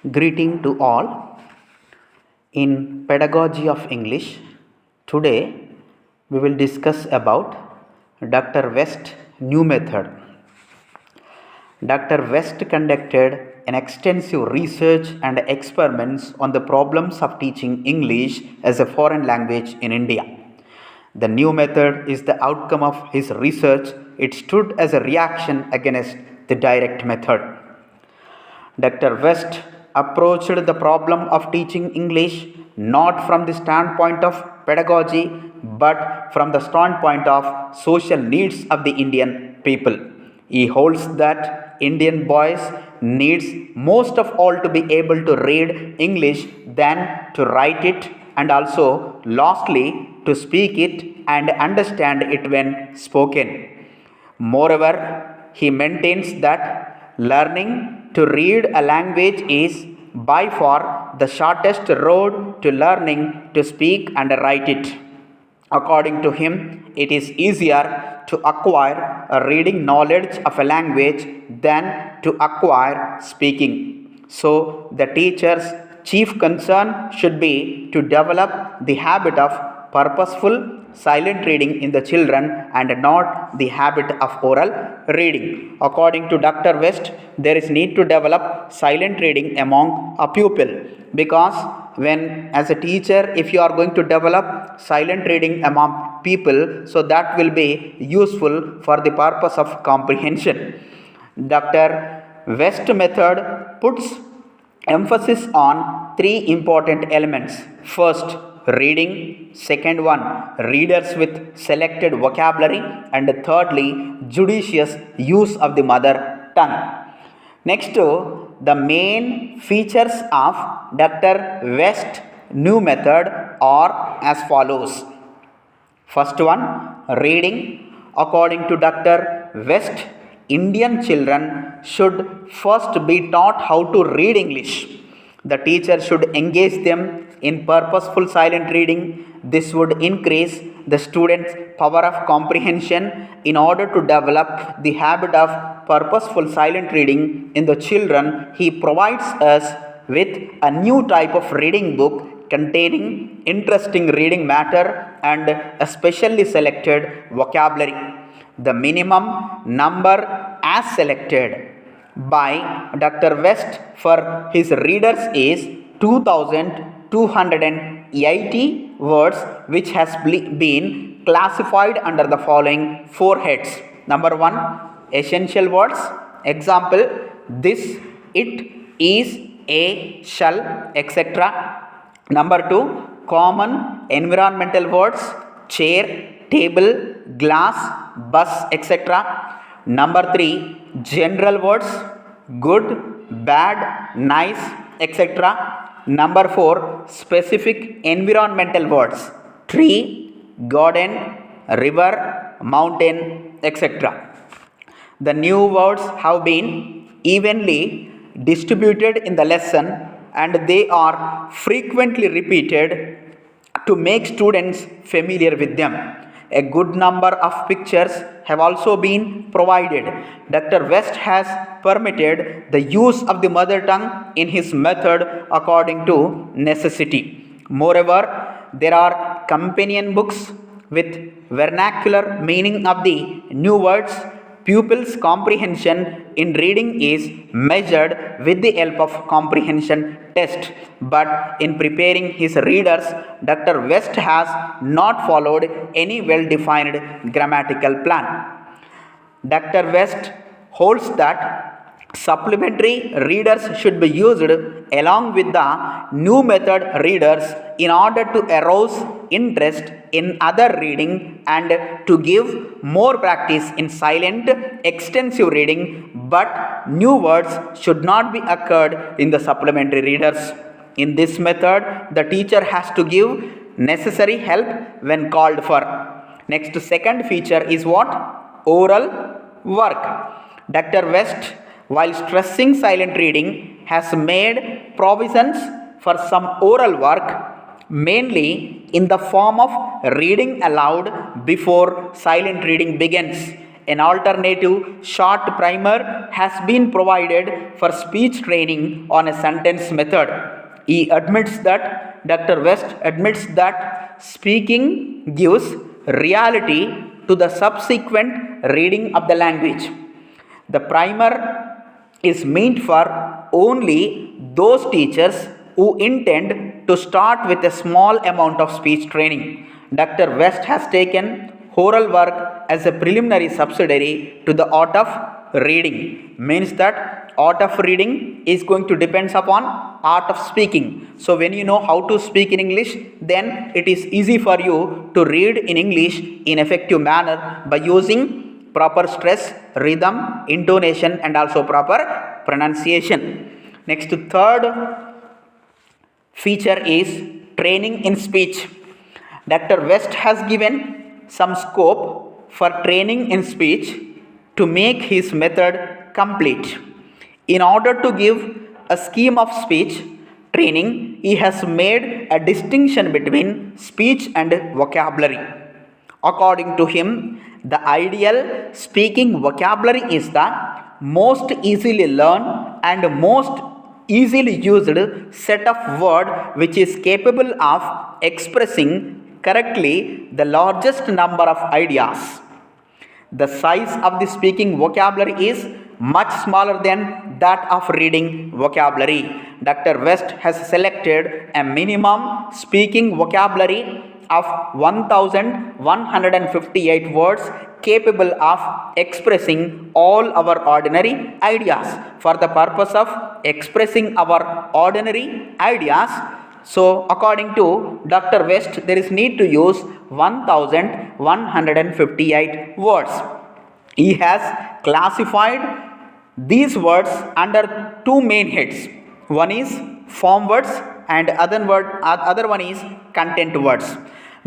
Greeting to all. In Pedagogy of English, today we will discuss about Dr. West New Method. Dr. West conducted an extensive research and experiments on the problems of teaching English as a foreign language in India. The new method is the outcome of his research. It stood as a reaction against the direct method. Dr. West approached the problem of teaching English not from the standpoint of pedagogy but from the standpoint of social needs of the Indian people. He holds that Indian boys needs most of all to be able to read English than to write it, and also lastly to speak it and understand it when spoken. Moreover, he maintains that learning to read a language is by far the shortest road to learning to speak and write it. According to him, it is easier to acquire a reading knowledge of a language than to acquire speaking. So, the teacher's chief concern should be to develop the habit of purposeful silent reading in the children and not the habit of oral reading. According to Dr. West, there is need to develop silent reading among a pupil, because when as a teacher, if you are going to develop silent reading among people, so that will be useful for the purpose of comprehension. Dr. West method puts emphasis on three important elements. First, reading. Second one, readers with selected vocabulary. And thirdly, judicious use of the mother tongue. Next, the main features of Dr. West New Method are as follows. First one, reading. According to Dr. West, Indian children should first be taught how to read English. The teacher should engage them in purposeful silent reading. This would increase the students' power of comprehension. In order to develop the habit of purposeful silent reading in the children, he provides us with a new type of reading book containing interesting reading matter and a specially selected vocabulary. The minimum number as selected by Dr. West for his readers is 2280 words, which has been classified under the following four heads. Number one, essential words. Example, this, it, is, a, shall, etc. Number two, common environmental words, chair, table, glass, bus, etc. Number three, general words, good, bad, nice, etc. Number four, specific environmental words, tree, garden, river, mountain, etc. The new words have been evenly distributed in the lesson and they are frequently repeated to make students familiar with them. A good number of pictures have also been provided. Dr. West has permitted the use of the mother tongue in his method according to necessity. Moreover, there are companion books with vernacular meaning of the new words. Pupils' comprehension in reading is measured with the help of comprehension test, but in preparing his readers, Dr. West has not followed any well-defined grammatical plan. Dr. West holds that supplementary readers should be used along with the new method readers in order to arouse interest in other reading and to give more practice in silent, extensive reading, but new words should not be occurred in the supplementary readers. In this method, the teacher has to give necessary help when called for. Next, second feature is what? Oral work. Dr. West, while stressing silent reading, has made provisions for some oral work, mainly in the form of reading aloud before silent reading begins. An alternative short primer has been provided for speech training on a sentence method. Dr. West admits that speaking gives reality to the subsequent reading of the language. The primer is meant for only those teachers who intend to start with a small amount of speech training. Dr. West has taken oral work as a preliminary subsidiary to the art of reading. Means that art of reading is going to depends upon art of speaking. So when you know how to speak in English, then it is easy for you to read in English in effective manner by using proper stress, rhythm, intonation and also proper pronunciation. Next, third feature is training in speech. Dr. West has given some scope for training in speech to make his method complete. In order to give a scheme of speech training, he has made a distinction between speech and vocabulary. According to him, the ideal speaking vocabulary is the most easily learned and most easily used set of words which is capable of expressing correctly the largest number of ideas. The size of the speaking vocabulary is much smaller than that of reading vocabulary. Dr. West has selected a minimum speaking vocabulary of 1158 words capable of expressing all our ordinary ideas. For the purpose of expressing our ordinary ideas, so according to Dr. West, there is need to use 1158 words. He has classified these words under two main heads. One is form words and other one is content words.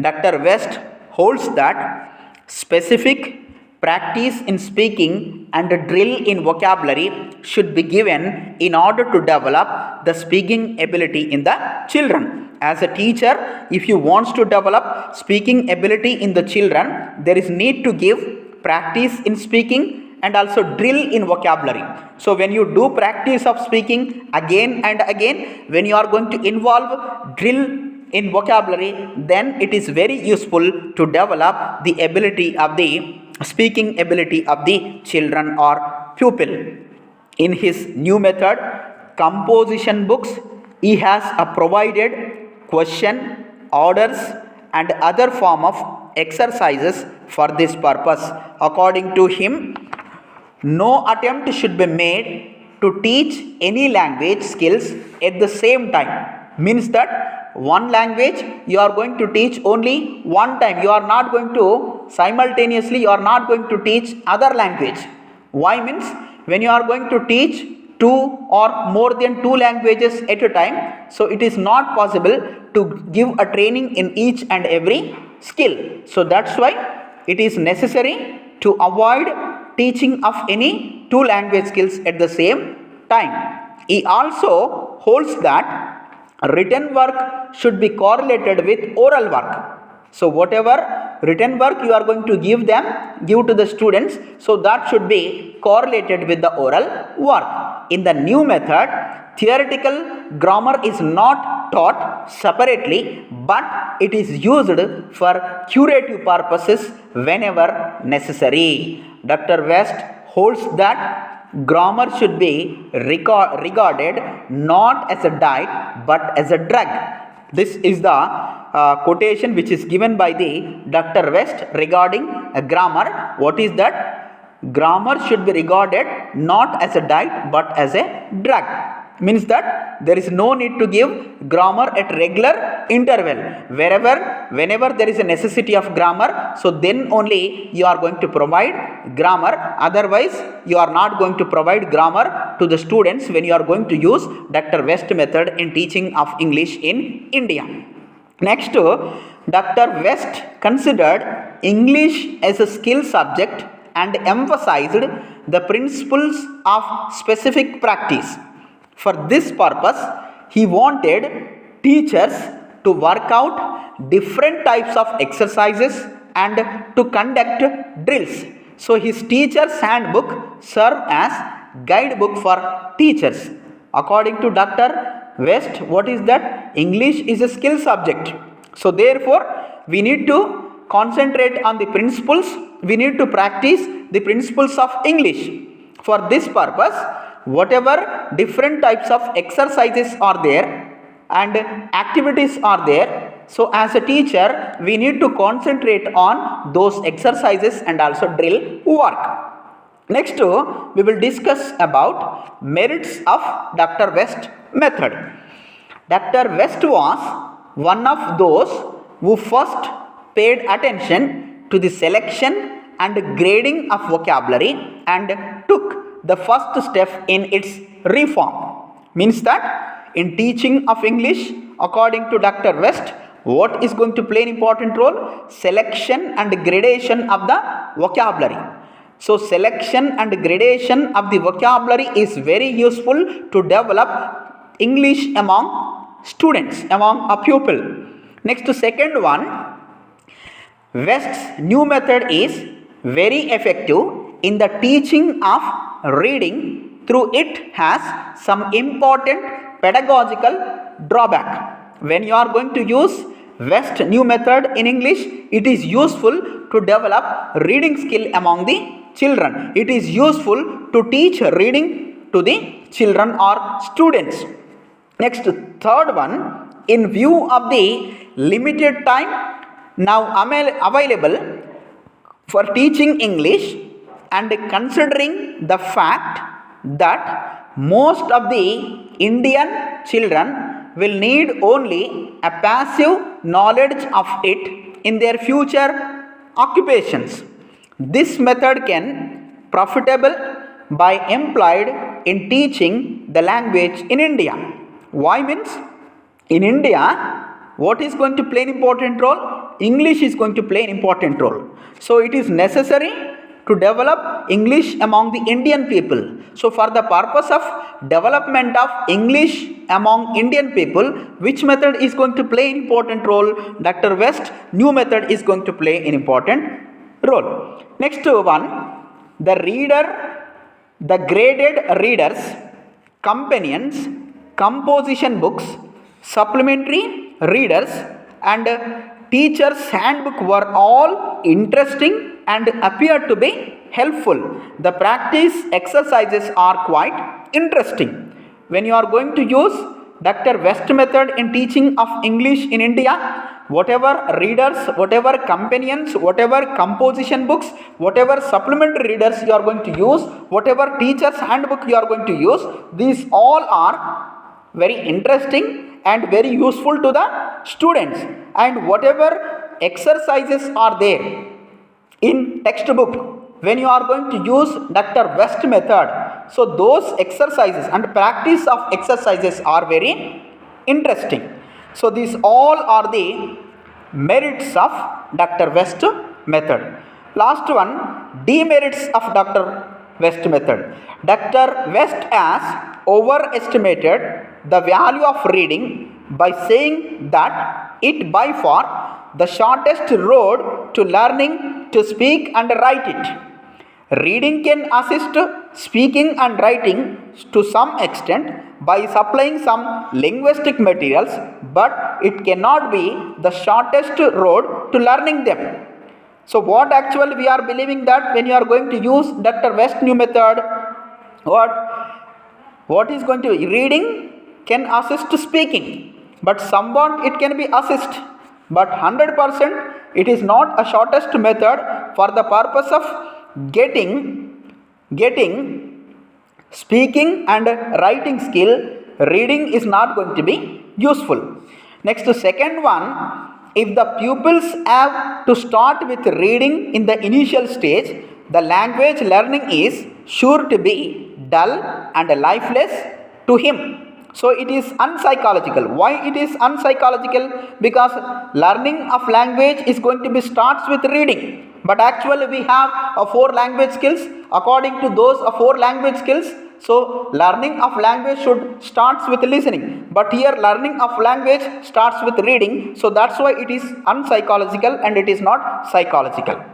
Dr. West holds that specific practice in speaking and drill in vocabulary should be given in order to develop the speaking ability in the children. As a teacher, if you want to develop speaking ability in the children, there is need to give practice in speaking and also drill in vocabulary. So when you do practice of speaking again and again, when you are going to involve drill in vocabulary, then it is very useful to develop the ability of the speaking ability of the children or pupil. In his new method composition books, he has provided question, orders and other form of exercises for this purpose. According to him, no attempt should be made to teach any language skills at the same time. Means that one language you are going to teach only one time. You are not going to simultaneously, you are not going to teach other language. Why? Means when you are going to teach two or more than two languages at a time, so it is not possible to give a training in each and every skill. So that's why it is necessary to avoid teaching of any two language skills at the same time. He also holds that written work should be correlated with oral work. So whatever written work you are going to give to the students, so that should be correlated with the oral work. In the new method, theoretical grammar is not taught separately, but it is used for curative purposes whenever necessary. Dr. West holds that grammar should be regarded not as a diet but as a drug. This is the quotation which is given by the Dr. West regarding grammar. What is that? Grammar should be regarded not as a diet but as a drug. Means that there is no need to give grammar at regular interval. Whenever there is a necessity of grammar, so then only you are going to provide grammar. Otherwise, you are not going to provide grammar to the students when you are going to use Dr. West method in teaching of English in India. Next, Dr. West considered English as a skill subject and emphasized the principles of specific practice. For this purpose, he wanted teachers to work out different types of exercises and to conduct drills. So his teacher's handbook served as guidebook for teachers. According to Dr. West, what is that? English is a skill subject. So therefore, we need to concentrate on the principles. We need to practice the principles of English. For this purpose, whatever different types of exercises are there and activities are there, so as a teacher, we need to concentrate on those exercises and also drill work. Next, we will discuss about merits of Dr. West method. Dr. West was one of those who first paid attention to the selection and grading of vocabulary and took the first step in its reform. Means that in teaching of English, according to Dr. West, what is going to play an important role? Selection and gradation of the vocabulary. So selection and gradation of the vocabulary is very useful to develop English among students, among a pupil. Next, second one, West's new method is very effective in the teaching of reading. Through it has some important pedagogical drawback. When you are going to use West new method in English, it is useful to develop reading skill among the children. It is useful to teach reading to the children or students. Next, third one, in view of the limited time now available for teaching English and considering the fact that most of the Indian children will need only a passive knowledge of it in their future occupations, this method can profitable by employed in teaching the language in India. Why means? In India, what is going to play an important role? English is going to play an important role. So it is necessary to develop English among the Indian people. So for the purpose of development of English among Indian people, which method is going to play an important role? Dr. West new method is going to play an important role. Next one, the graded readers, companions, composition books, supplementary readers and teacher's handbook were all interesting and appear to be helpful. The practice exercises are quite interesting. When you are going to use Dr. West method in teaching of English in India, whatever readers, whatever companions, whatever composition books, whatever supplementary readers you are going to use, whatever teacher's handbook you are going to use, these all are very interesting and very useful to the students. And whatever exercises are there in textbook, when you are going to use Dr. West method, so those exercises and practice of exercises are very interesting. So these all are the merits of Dr. West method. Last one, demerits of Dr. West method. Dr. West has overestimated the value of reading by saying that it by far the shortest road to learning to speak and write it. Reading can assist speaking and writing to some extent by supplying some linguistic materials, but it cannot be the shortest road to learning them. So what actually we are believing that when you are going to use Dr. West new method, what is going to be? Reading can assist speaking, but somewhat it can be assist, but 100% it is not a shortest method for the purpose of getting speaking and writing skill. Reading is not going to be useful. Next, second one, if the pupils have to start with reading in the initial stage, the language learning is sure to be dull and lifeless to him. So it is unpsychological. Why it is unpsychological? Because learning of language is going to be starts with reading. But actually we have 4 language skills. According to those 4 language skills, so learning of language should starts with listening. But here learning of language starts with reading. So that's why it is unpsychological and it is not psychological.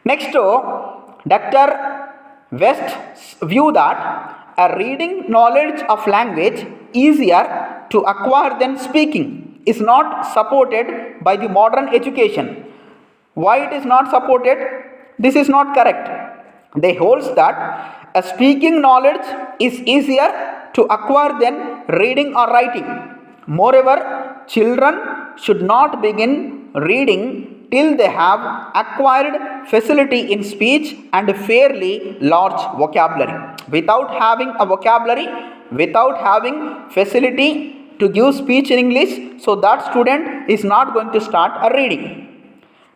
Next, Dr. West's view that a reading knowledge of language easier to acquire than speaking is not supported by the modern education. Why it is not supported? This is not correct. They holds that a speaking knowledge is easier to acquire than reading or writing. Moreover, children should not begin reading till they have acquired facility in speech and fairly large vocabulary. Without having a vocabulary, without having facility to give speech in English, so that student is not going to start a reading.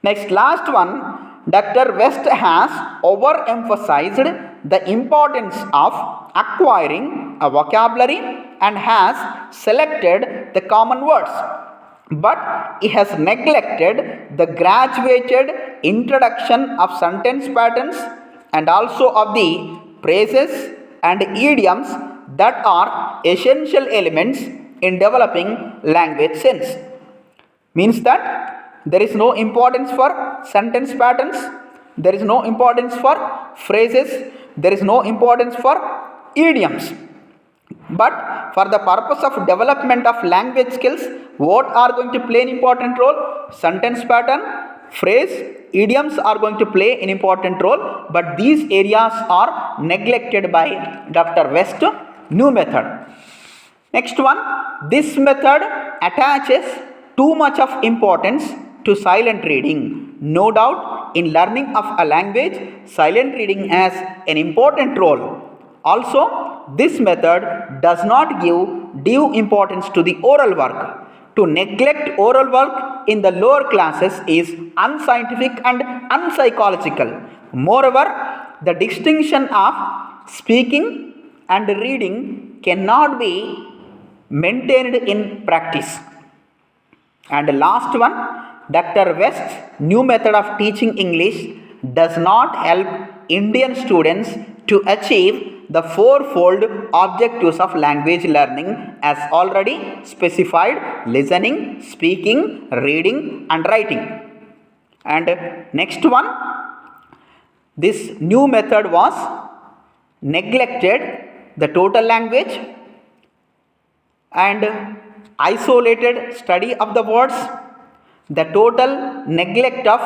Next, last one, Dr. West has overemphasized the importance of acquiring a vocabulary and has selected the common words. But he has neglected the graduated introduction of sentence patterns and also of the phrases and idioms that are essential elements in developing language sense. Means that there is no importance for sentence patterns, there is no importance for phrases, there is no importance for idioms. But for the purpose of development of language skills, what are going to play an important role? Sentence pattern, phrase, idioms are going to play an important role, but these areas are neglected by Dr. West New Method. Next one, this method attaches too much of importance to silent reading. No doubt, in learning of a language, silent reading has an important role. Also, this method does not give due importance to the oral work. To neglect oral work in the lower classes is unscientific and unpsychological. Moreover, the distinction of speaking and reading cannot be maintained in practice. And the last one, Dr. West's new method of teaching English does not help Indian students to achieve the fourfold objectives of language learning as already specified: listening, speaking, reading and writing. And next one, this new method was neglected the total language and isolated study of the words, the total neglect of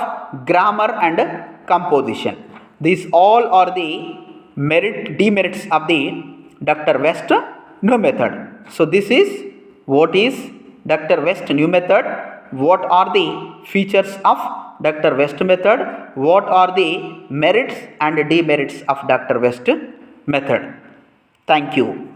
grammar and composition. These all are the demerits of the Dr. West New Method. So this is what is Dr. West New Method, what are the features of Dr. West Method, what are the merits and demerits of Dr. West Method. Thank you.